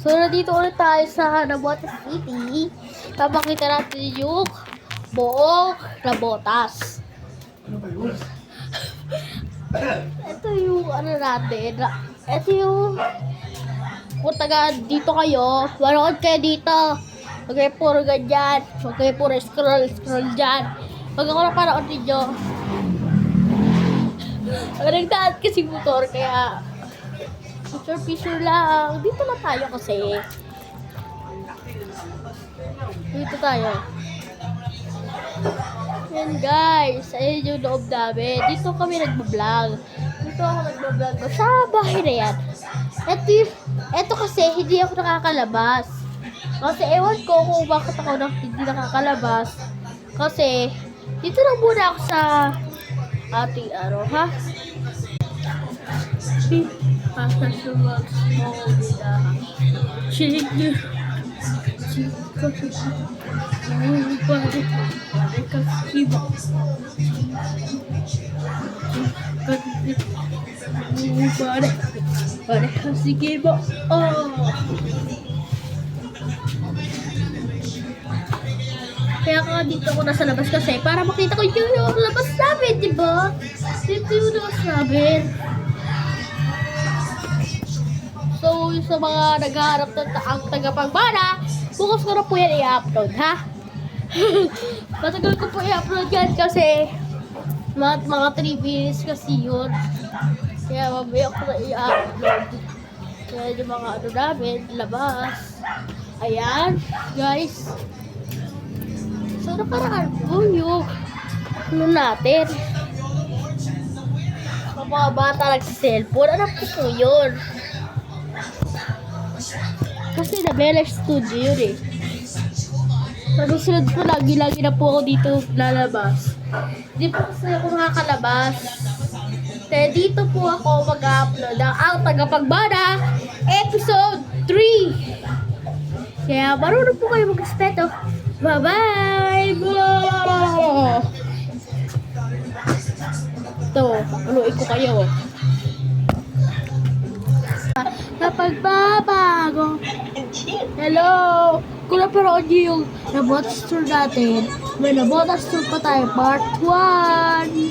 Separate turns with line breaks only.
So, nandito ulit tayo sa Nabotas City. Papakita natin yung buong Nabotas. Ito yung ano natin. Ito yung kung taga dito kayo, manood kayo dito. Huwag kayo puro ganyan. Huwag kayo puro scroll dyan. Huwag ako napanood ninyo. Nagdaan kasi motor, kaya picture lang. Dito na tayo kasi. Dito tayo. Yan guys, ayun yung loob namin. Dito kami nagbablog. Dito ako nagbablog sa bahay na yan. Ito kasi hindi ako nakakalabas. Kasi ewan ko kung bakit ako hindi nakakalabas. Kasi dito lang muna ako sa ating araw, ha? Pasa sa mga small nila. Sige. Sige ba? Kaya ka dito ako nasa labas kasi para makita ko yung labas namin, di ba? Dito yung labas namin. So, sa mga naghaharap ng ang tagapagbana, bukas ko na po yan i-upload, ha? Matagal ko po i-upload yan kasi mga 3 minutes kasi yun. Kaya mamaya ko na i-upload. Kaya yung mga ano namin, labas. Ayan, guys. So, nakaraan po yung ano natin. Mga bata nagsiselfone, ano po yun? Kasi na Bella Studio yun eh. Sunod po, lagi-lagi na po ako dito lalabas. Hindi po kasi ako nakakalabas. Kaya dito po ako mag-upload ng ang tagapagbana episode 3. Kaya marunong po kayo mag-respeto. Bye-bye! Ito, paluin ko kayo. Napagbabago. Hello! Kung naparoon niyo yung Nabotas Tour natin, may Nabotas Tour pa tayo, part 1!